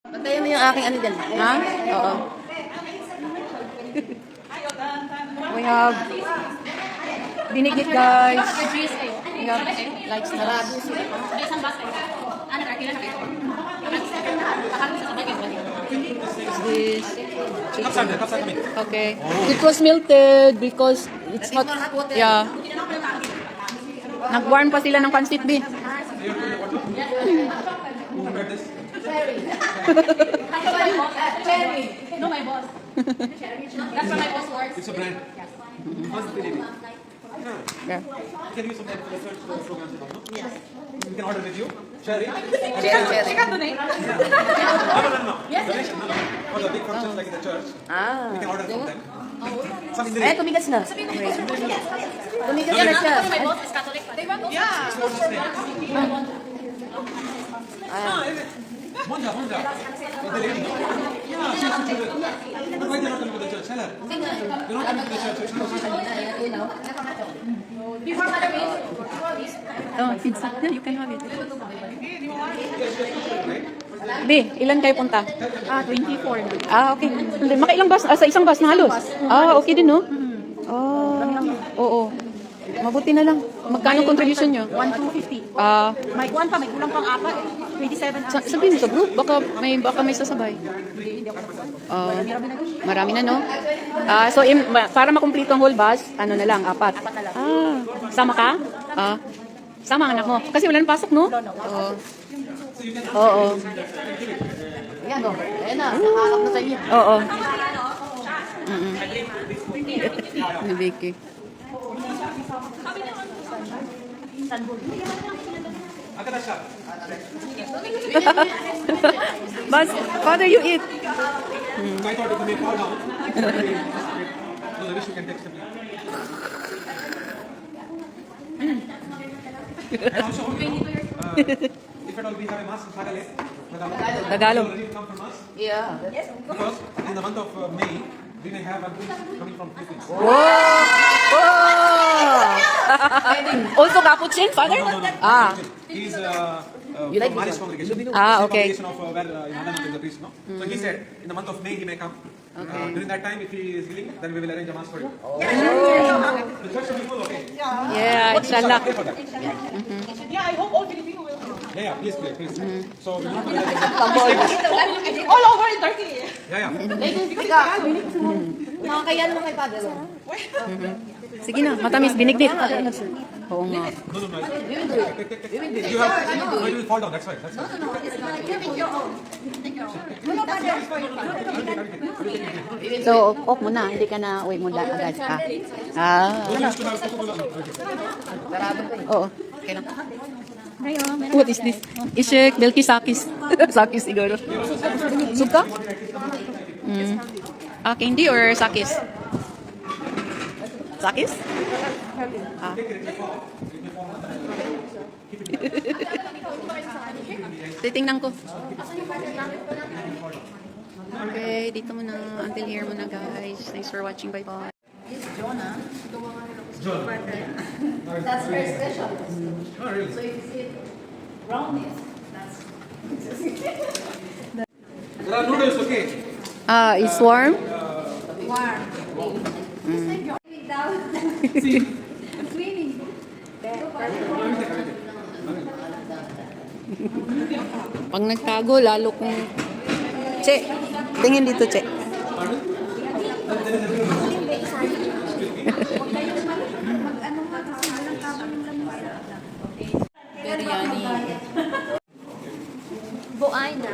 Pantayin mo yung aking ano dyan. Ha? Oo. We have binigit, guys. We have lights na rin. This. Okay. It was melted because it's not. Yeah. Nag-warm pa sila ng pancit, B. Cherry. No, my boss. That's where my boss works. It's a brand. How's the delivery? Yeah. Can you use some for the search programs? Yes. We can order with you. Cherry? Cherry. Can donate. No. Donation, no. For the big functions like in the church, Ah. we can order from them. Some in the Eh, tumigas na. Tumigas na siya. My boss is Catholic. Yeah. Monja. In the lady. Yeah, she's But why they're not coming to the church? Tell her. They're not coming to the church. Before Father Mace. Oh, pizza. Yeah, you can have it. B, ilan kayo punta? 24 na. Ah, okay. Hindi, makailang bus? Sa isang bus na halos? Ah, okay din, no? Oh, oo. Mabuti na lang. Magkano contribution nyo? 1,250. Ah, May kuwan pa, may kulang pang apat. 27 na. sabihin mo sa group, baka may sasabay. Marami na, no? Ah, so para makumpleto ang whole bus, ano na lang, 4. Ah, sama ka? Ah, sama ang anak mo. Kasi wala nang pasok, no? Oo. Oo. Ayan o. Ayan na. Nakakap na sa inyo. Oo. Ni Vicky. Agad siya. Bas, Father, you eat. I thought it may fall down. No, I wish you can text them. And also, if at all we have a mass in Tagale, Tagalog. already come from us. Yeah. Because in the month of May, we may have a group coming from Philippines. Whoa! Also Capuchin, Father? Ah. He's from Marish congregation. Ah, Same okay. congregation of where Yohanan is the priest, no? So he said, in the month of May, he may come. During that time, if he is willing, then we will arrange a mass for you. The church will be full, okay? Yeah, inshallah. Pray for that. Yeah, I hope all Filipino will come. Yeah, please pray, please. So, we want to All over in Turkey. yeah. Nakakaya naman kay Father. Sige na, matamis, binignit. Oo nga. No. You have, it will fall down, that's why. So, off mo na, hindi ka na uwi mo agad. Ah. We used to have Coca-Cola. Oo. Okay lang. What is this? Ishek, Belki, Sakis. Sakis siguro. Suka? Candy or Sakis? Sakis? Ah. Titingnan ko. Okay, dito muna. Until here muna, guys. Thanks for watching. Bye-bye. That's very special. Oh, really? So if you see brownies, that's... There are noodles, okay? It's warm? Warm. Swimming. Pag nagtago, lalo kung... Che, tingin dito, Che. Biryani. Buay na.